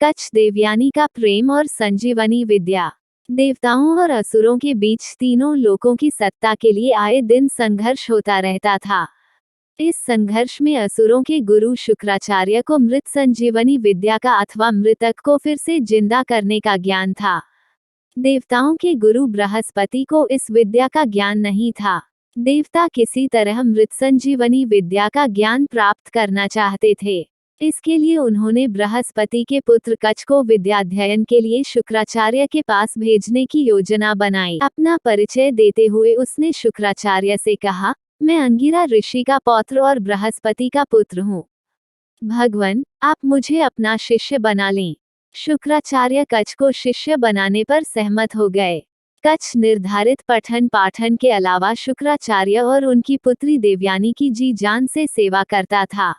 कच्छ देवयानी का प्रेम और संजीवनी विद्या। देवताओं और असुरों के बीच तीनों लोकों की सत्ता के लिए आए दिन संघर्ष होता रहता था। इस संघर्ष में असुरों के गुरु शुक्राचार्य को मृत संजीवनी विद्या का अथवा मृतक को फिर से जिंदा करने का ज्ञान था। देवताओं के गुरु बृहस्पति को इस विद्या का ज्ञान नहीं था। देवता किसी तरह मृत संजीवनी विद्या का ज्ञान प्राप्त करना चाहते थे। इसके लिए उन्होंने बृहस्पति के पुत्र कच्छ को विद्याध्ययन के लिए शुक्राचार्य के पास भेजने की योजना बनाई। अपना परिचय देते हुए उसने शुक्राचार्य से कहा, मैं अंगिरा ऋषि का पौत्र और बृहस्पति का पुत्र हूँ। भगवान, आप मुझे अपना शिष्य बना लें। शुक्राचार्य कच्छ को शिष्य बनाने पर सहमत हो गए। कच्छ निर्धारित पठन पाठन के अलावा शुक्राचार्य और उनकी पुत्री देवयानी की जी जान से सेवा करता था।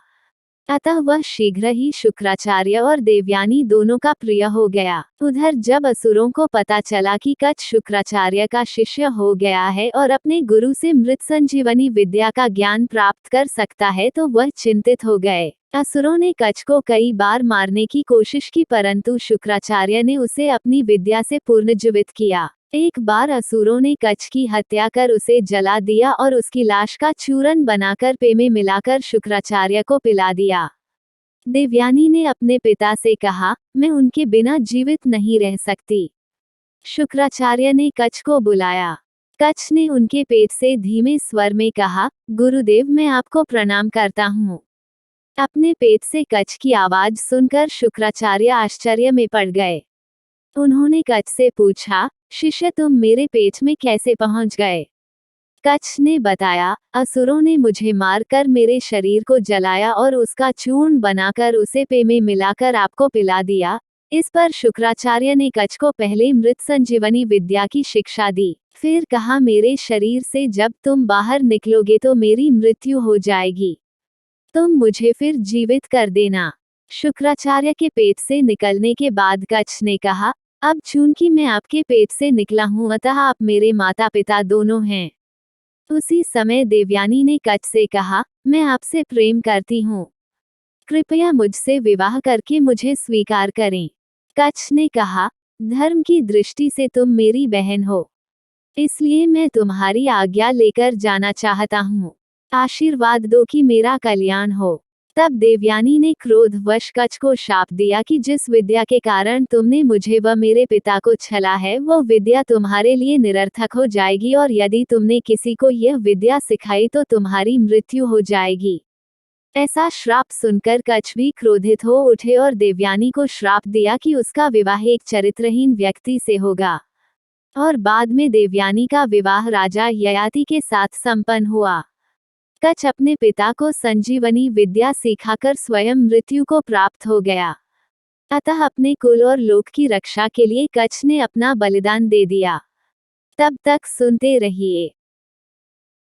अतः वह शीघ्र ही शुक्राचार्य और देवयानी दोनों का प्रिय हो गया। उधर जब असुरों को पता चला कि कच्छ शुक्राचार्य का शिष्य हो गया है और अपने गुरु से मृत संजीवनी विद्या का ज्ञान प्राप्त कर सकता है तो वह चिंतित हो गए। असुरों ने कच्छ को कई बार मारने की कोशिश की, परंतु शुक्राचार्य ने उसे अपनी विद्या से पुनर्जीवित किया। एक बार असुरों ने कच्छ की हत्या कर उसे जला दिया और उसकी लाश का चूरन बनाकर पे में मिलाकर शुक्राचार्य को पिला दिया। देवयानी ने अपने पिता से कहा, मैं उनके बिना जीवित नहीं रह सकती। शुक्राचार्य ने कच्छ को बुलाया। कच्छ ने उनके पेट से धीमे स्वर में कहा, गुरुदेव, मैं आपको प्रणाम करता हूँ। अपने पेट से कच्छ की आवाज सुनकर शुक्राचार्य आश्चर्य में पड़ गए। उन्होंने कच्छ से पूछा, शिष्य, तुम मेरे पेट में कैसे पहुंच गए? कच्छ ने बताया, असुरों ने मुझे मारकर मेरे शरीर को जलाया और उसका चूर्ण बनाकर उसे पे में मिलाकर आपको पिला दिया। इस पर शुक्राचार्य ने कच्छ को पहले मृत संजीवनी विद्या की शिक्षा दी, फिर कहा, मेरे शरीर से जब तुम बाहर निकलोगे तो मेरी मृत्यु हो जाएगी। तुम मुझे फिर जीवित कर देना। शुक्राचार्य के पेट से निकलने के बाद कच्छ ने कहा, अब चूंकि मैं आपके पेट से निकला हूं, अतः आप मेरे माता पिता दोनों हैं। उसी समय देवयानी ने कच्छ से कहा, मैं आपसे प्रेम करती हूँ। कृपया मुझसे विवाह करके मुझे स्वीकार करें। कच्छ ने कहा, धर्म की दृष्टि से तुम मेरी बहन हो, इसलिए मैं तुम्हारी आज्ञा लेकर जाना चाहता हूँ। आशीर्वाद दो कि मेरा कल्याण हो। तब देवयानी ने क्रोधवश कच्छ को शाप दिया कि जिस विद्या के कारण तुमने मुझे व मेरे पिता को छला है, वह विद्या तुम्हारे लिए निरर्थक हो जाएगी और यदि तुमने किसी को यह विद्या सिखाई तो तुम्हारी मृत्यु हो जाएगी। ऐसा श्राप सुनकर कच्छ भी क्रोधित हो उठे और देवयानी को श्राप दिया कि उसका विवाह एक चरित्रहीन व्यक्ति से होगा। और बाद में देवयानी का विवाह राजा ययाति के साथ संपन्न हुआ। कच्छ अपने पिता को संजीवनी विद्या सिखाकर स्वयं मृत्यु को प्राप्त हो गया। अतः अपने कुल और लोक की रक्षा के लिए कच्छ ने अपना बलिदान दे दिया। तब तक सुनते रहिए।